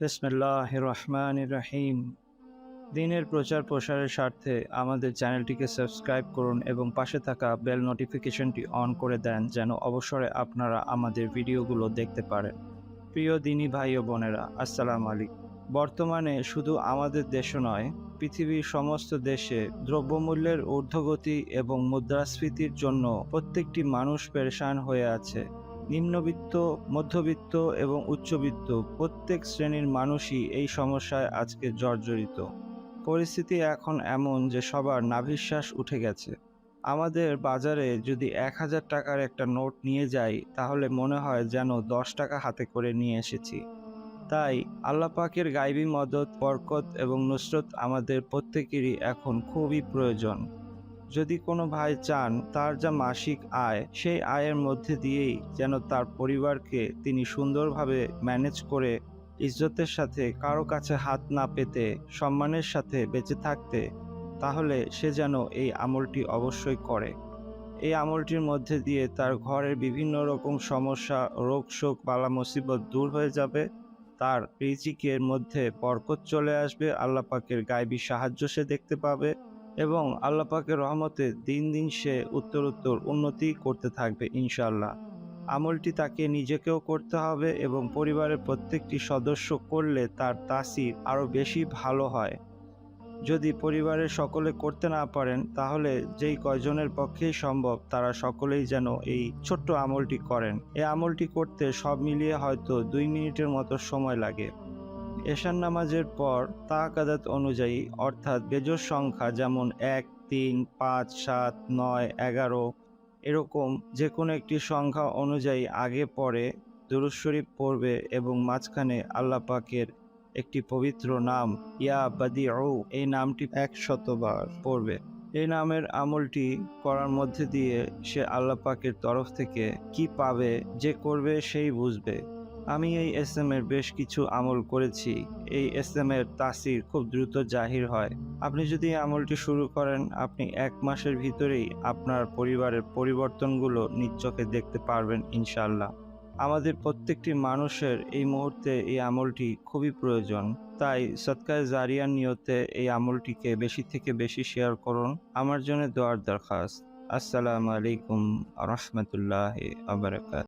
বিসমিল্লাহির রহমানির রহিম। দ্বীনের প্রচার প্রসারের স্বার্থে আমাদের চ্যানেলটিকে সাবস্ক্রাইব করুন এবং পাশে থাকা বেল নোটিফিকেশনটি অন করে দেন যেন অবসরে আপনারা আমাদের ভিডিওগুলো দেখতে পারেন। প্রিয় দ্বীনী ভাই ও বোনেরা, আসসালামু আলাইকুম। বর্তমানে শুধু আমাদের দেশে নয়, পৃথিবীর সমস্ত দেশে দ্রব্যমূল্যের ঊর্ধ্বগতি এবং মুদ্রাস্ফীতির জন্য প্রত্যেকটি মানুষ পেরেশান হয়ে আছে। নিম্নবিত্ত, মধ্যবিত্ত এবং উচ্চবিত্ত প্রত্যেক শ্রেণীর মানুষই এই সমস্যায় আজকে জর্জরিত। পরিস্থিতি এখন এমন যে সবার নাভিশ্বাস উঠে গেছে। আমাদের বাজারে যদি ১,০০০ টাকার একটা নোট নিয়ে যাই তাহলে মনে হয় যেন ১০ টাকা হাতে করে নিয়ে এসেছি। তাই আল্লাহ পাকের গায়বী মদদ, বরকত এবং নুসরত আমাদের প্রত্যেকেরই এখন খুবই প্রয়োজন। যদি কোনো ভাই চান তার যা মাসিক আয়, সেই আয়ের মধ্যে দিয়েই যেন তার পরিবারকে তিনি সুন্দরভাবে ম্যানেজ করে ইজ্জতের সাথে কারো কাছে হাত না পেতে সম্মানের সাথে বেঁচে থাকতে, তাহলে সে যেন এই আমলটি অবশ্যই করে। এই আমলটির মধ্যে দিয়ে তার ঘরের বিভিন্ন রকম সমস্যা, রোগ শোক, বালা মুসিবত দূর হয়ে যাবে। তার রিজিকের মধ্যে বরকত চলে আসবে, আল্লাহ পাকের গায়বী সাহায্য সে দেখতে পাবে এবং আল্লাহ পাকের রহমতে দিন দিন সে উত্তরোত্তর উন্নতি করতে থাকবে ইনশাআল্লাহ। আমলটি তাকে নিজেকেও করতে হবে এবং পরিবারের প্রত্যেকটি সদস্য করলে তার তাসির আরও বেশি ভালো হয়। যদি পরিবারের সকলে করতে না পারেন তাহলে যেই কয়জনের পক্ষেই সম্ভব তারা সকলেই যেন এই ছোট্ট আমলটি করেন। এই আমলটি করতে সব মিলিয়ে হয়তো ২ মিনিটের মতো সময় লাগে। এশার নামাজের পর তাকাদাত অনুযায়ী অর্থাৎ বেজোড় সংখ্যা যেমন ১, ৩, ৫, ৭, ৯, ১১ এরকম যে কোনো একটি সংখ্যা অনুযায়ী আগে পরে দুরূদ শরীফ পড়বে এবং মাঝখানে আল্লাহ পাকের একটি পবিত্র নাম ইয়া বাদিউ, এই নামটি ১০০ বার পড়বে। এই নামের আমলটি করার মধ্যে দিয়ে সে আল্লাহ পাকের তরফ থেকে কি পাবে, যে করবে সেই বুঝবে। আমি এই এর বেশ কিছু আমল করেছি। এই এর তাসির খুব দ্রুত জাহির হয়। আপনি যদি এই আমলটি শুরু করেন, আপনি ১ মাসের ভিতরেই আপনার পরিবারের পরিবর্তনগুলো নিজ চোখে দেখতে পারবেন ইনশাআল্লাহ। আমাদের প্রত্যেকটি মানুষের এই মুহূর্তে এই আমলটি খুবই প্রয়োজন। তাই সদকায়ে জারিয়ার নিয়তে এই আমলটিকে বেশি থেকে বেশি শেয়ার করুন। আমার জন্য দোয়ার দরখাস্ত। আসসালামু আলাইকুম ওয়া রাহমাতুল্লাহি ওয়া বারাকাতুহু।